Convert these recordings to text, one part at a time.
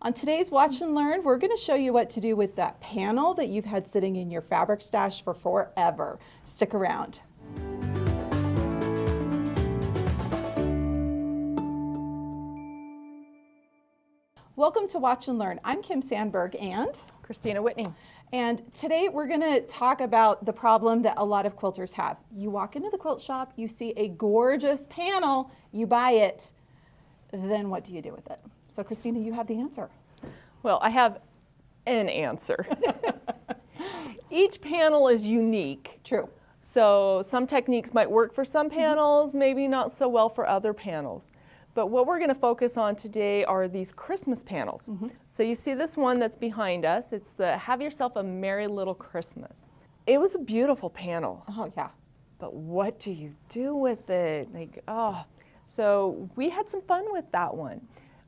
On today's Watch and Learn, we're going to show you what to do with that panel that you've had sitting in your fabric stash for forever. Stick around. Welcome to Watch and Learn. I'm Kim Sandberg and Kristina Whitney. And today we're going to talk about the problem that a lot of quilters have. You walk into the quilt shop, you see a gorgeous panel, you buy it, then what do you do with it? So Kristina, you have the answer. Well, I have an answer. Each panel is unique. True. So some techniques might work for some panels, maybe not so well for other panels. But what we're going to focus on today are these Christmas panels. So you see this one that's behind us. It's the Have Yourself a Merry Little Christmas. It was a beautiful panel. Oh, yeah. But what do you do with it? So we had some fun with that one.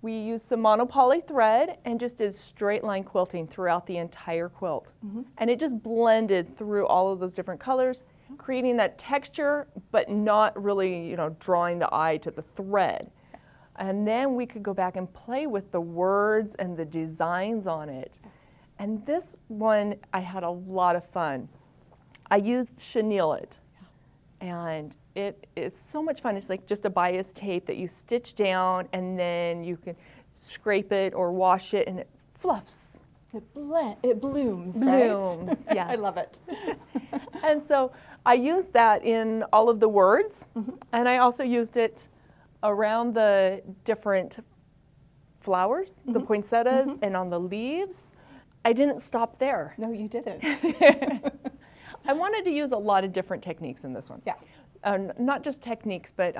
We used some monopoly thread and just did straight line quilting throughout the entire quilt. And it just blended through all of those different colors, creating that texture, but not really, drawing the eye to the thread. And then we could go back and play with the words and the designs on it. And this one, I had a lot of fun. I used chenille it. And it is so much fun. It's like just a bias tape that you stitch down and then you can scrape it or wash it and it fluffs. It blooms, Blooms, right? yes. I love it. And so I used that in all of the words, and I also used it around the different flowers, the poinsettias, and on the leaves. I didn't stop there. No, you didn't. I wanted to use a lot of different techniques in this one. Yeah. Not just techniques, but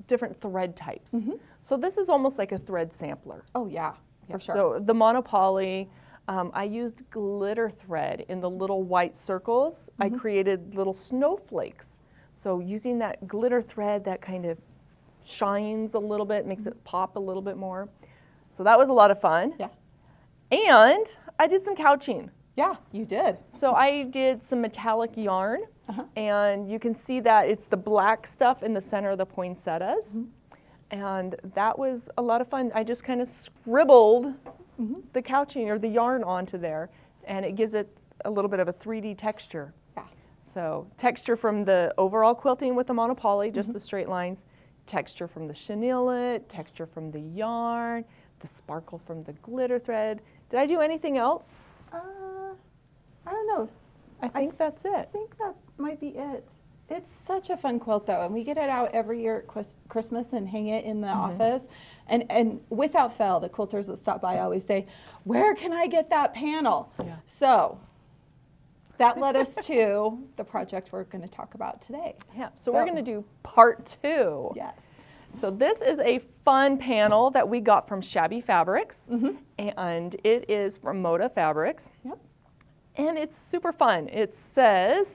different thread types. So this is almost like a thread sampler. Oh, yeah, for sure. So the monopoly, I used glitter thread in the little white circles. I created little snowflakes. So using that glitter thread that kind of shines a little bit, makes it pop a little bit more. So that was a lot of fun. Yeah. And I did some couching. Yeah, you did. So I did some metallic yarn, and you can see that it's the black stuff in the center of the poinsettias. And that was a lot of fun. I just kind of scribbled the couching or the yarn onto there, and it gives it a little bit of a 3D texture. Yeah. So texture from the overall quilting with the monopoly, just the straight lines, texture from the chenille, texture from the yarn, the sparkle from the glitter thread. Did I do anything else? I don't know. I think that's it. I think that might be it. It's such a fun quilt, though, and we get it out every year at Christmas and hang it in the office. And without fail, the quilters that stop by always say, "Where can I get that panel?" Yeah. So that led us to the project we're going to talk about today. Yeah. So we're going to do part 2. Yes. So this is a fun panel that we got from Shabby Fabrics, and it is from Moda Fabrics. Yep. And it's super fun. It says,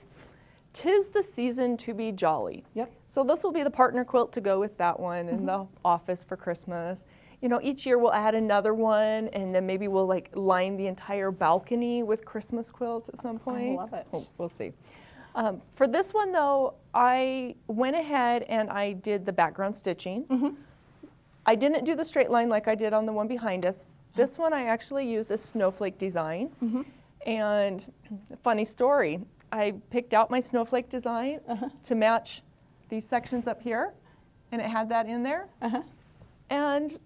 "'Tis the season to be jolly." Yep. So this will be the partner quilt to go with that one in the office for Christmas. Each year we'll add another one, and then maybe we'll line the entire balcony with Christmas quilts at some point. I love it. Oh, we'll see. For this one though, I went ahead and I did the background stitching. I didn't do the straight line like I did on the one behind us. This one I actually used a snowflake design. And funny story, I picked out my snowflake design to match these sections up here, and it had that in there. And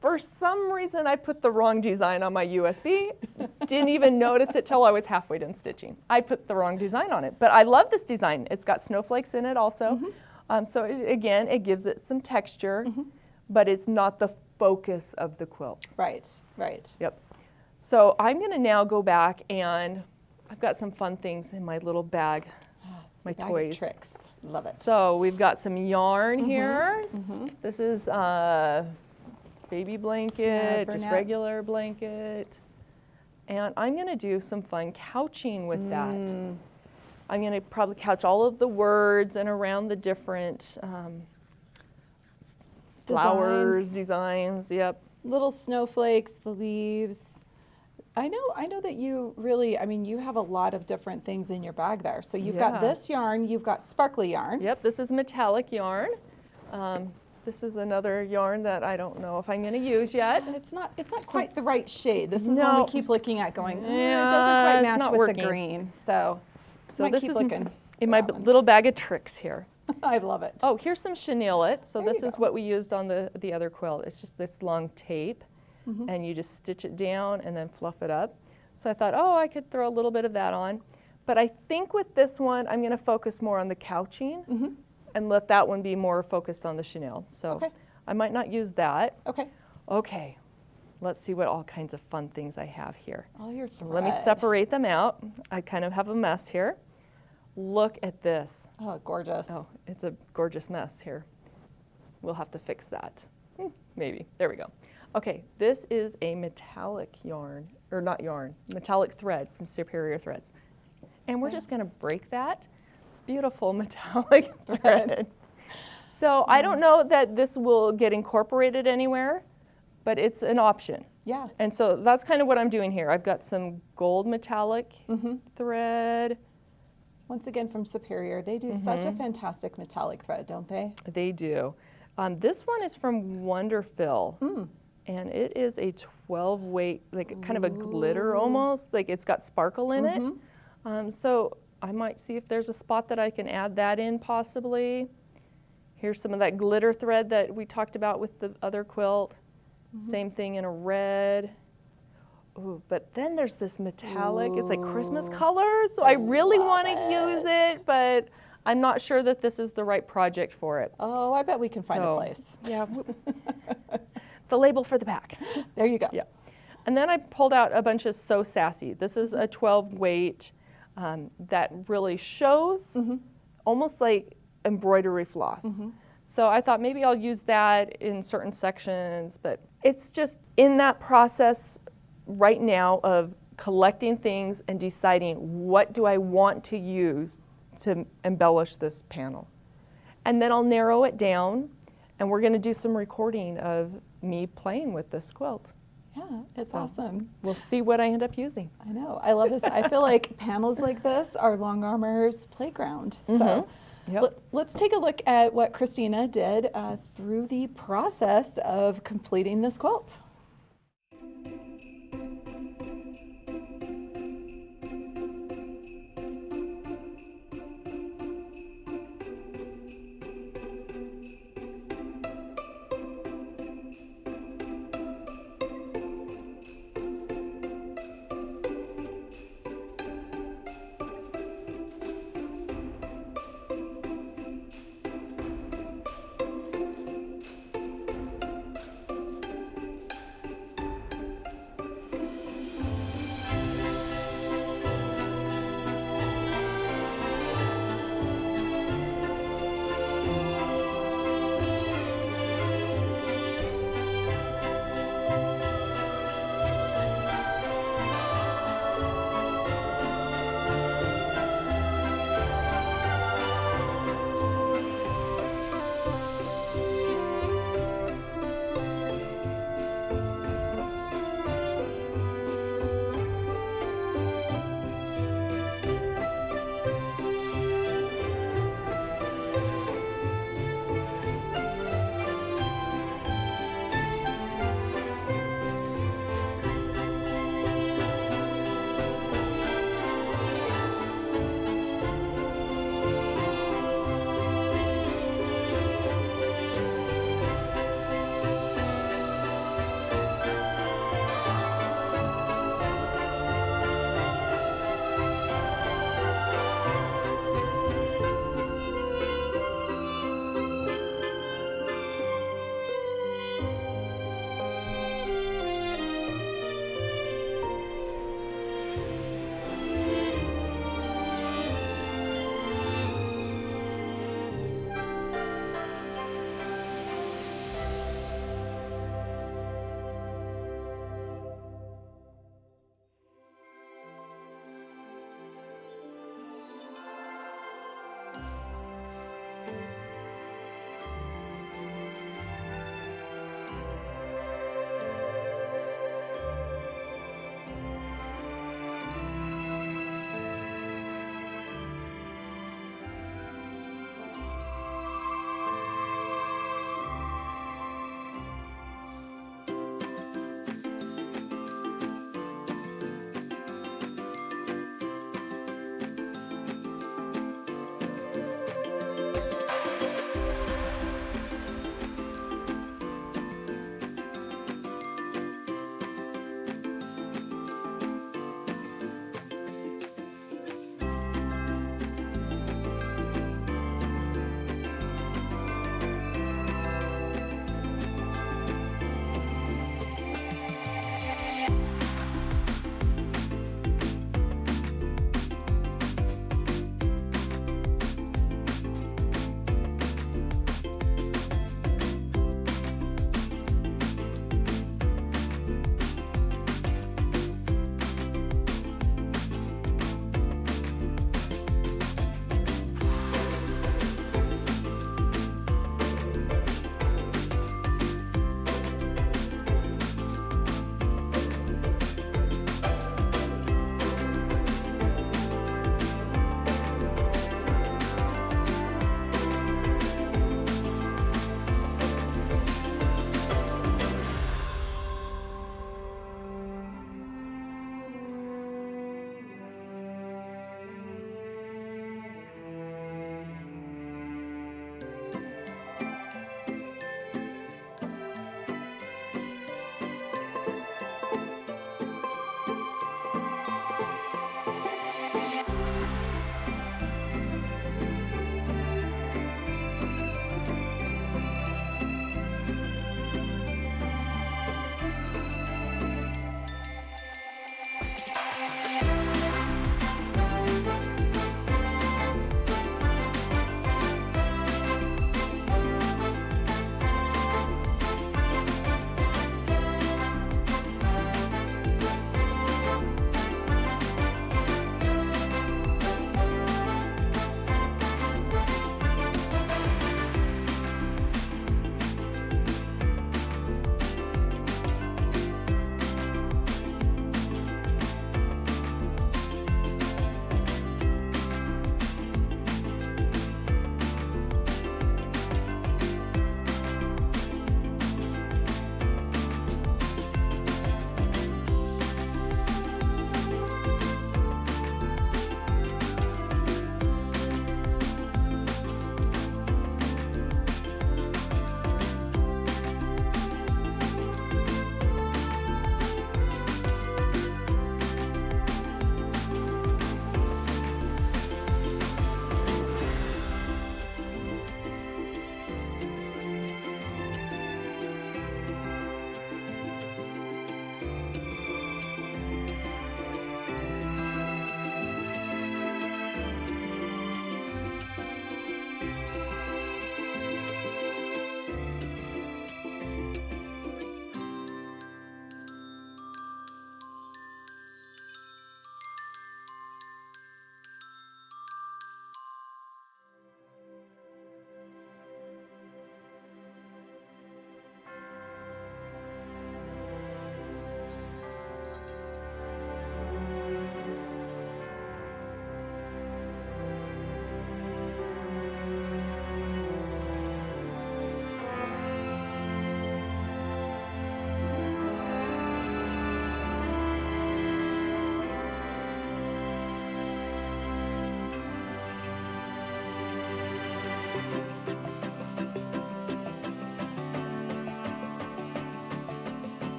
for some reason, I put the wrong design on my USB. Didn't even notice it till I was halfway done stitching. I put the wrong design on it, but I love this design. It's got snowflakes in it also. So again, it gives it some texture, but it's not the focus of the quilt. Right, right. Yep. So I'm going to now go back, and I've got some fun things in my little bag, my Bag of toys. tricks. Love it. So we've got some yarn here. This is baby blanket, just Bernette. regular blanket. And I'm going to do some fun couching with that. I'm going to probably couch all of the words and around the different flowers, designs. Yep. Little snowflakes, the leaves. I know that you really, you have a lot of different things in your bag there. So you've got this yarn, you've got sparkly yarn. Yep, this is metallic yarn. This is another yarn that I don't know if I'm going to use yet. It's not quite the right shade. This is one No. we keep looking at going, it doesn't Yeah, quite it's match not with working. the green. So might this keep is looking in for my that one. little bag of tricks here. I love it. Oh, here's some chenille. So There this you is go. what we used on the other quilt. It's just this long tape, Mm-hmm. and you just stitch it down and then fluff it up. So I thought, oh, I could throw a little bit of that on. But I think with this one, I'm going to focus more on the couching Mm-hmm. and let that one be more focused on the chenille. So Okay. I might not use that. Okay. Okay, let's see what all kinds of fun things I have here. All your thread. Let me separate them out. I kind of have a mess here. Look at this. Oh, gorgeous. Oh, it's a gorgeous mess here. We'll have to fix that. Maybe. There we go. Okay, this is a metallic yarn, or not yarn, metallic thread from Superior Threads. And we're just going to break that. Beautiful metallic thread. So I don't know that this will get incorporated anywhere, but it's an option. Yeah. And so that's kind of what I'm doing here. I've got some gold metallic Mm-hmm. thread. Once again from Superior, they do such a fantastic metallic thread, don't they? They do. This one is from Wonderfill. Mm. And it is a 12 weight, like kind of a glitter almost, like it's got sparkle in it. So I might see if there's a spot that I can add that in possibly. Here's some of that glitter thread that we talked about with the other quilt. Same thing in a red. Ooh, but then there's this metallic, it's like Christmas colors. So I really want to use it, but I'm not sure that this is the right project for it. Oh, I bet we can find a place. Yeah. The label for the back. There you go. Yeah. And then I pulled out a bunch of So Sassy. This is a 12 weight that really shows almost like embroidery floss. So I thought maybe I'll use that in certain sections, but it's just in that process right now of collecting things and deciding what do I want to use to embellish this panel. And then I'll narrow it down, and we're going to do some recording of me playing with this quilt. Yeah, it's awesome. We'll see what I end up using. I know. I love this. I feel like panels like this are Longarmer's playground. So Yep. let's take a look at what Kristina did through the process of completing this quilt.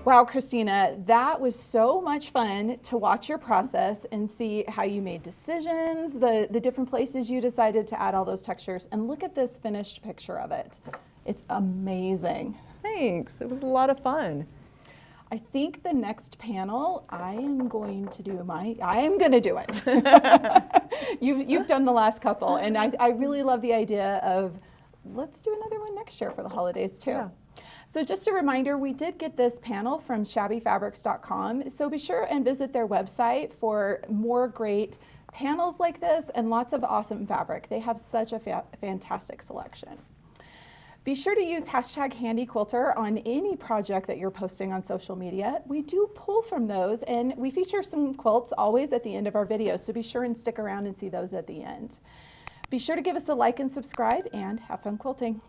Wow, Kristina, that was so much fun to watch your process and see how you made decisions, the different places you decided to add all those textures, and look at this finished picture of it. It's amazing. Thanks. It was a lot of fun. I think the next panel, I am going to do it. You've done the last couple, and I really love the idea of let's do another one next year for the holidays too. Yeah. So just a reminder, we did get this panel from shabbyfabrics.com, so be sure and visit their website for more great panels like this and lots of awesome fabric. They have such a fantastic selection. Be sure to use hashtag Handi Quilter on any project that you're posting on social media. We do pull from those, and we feature some quilts always at the end of our videos, so be sure and stick around and see those at the end. Be sure to give us a like and subscribe, and have fun quilting.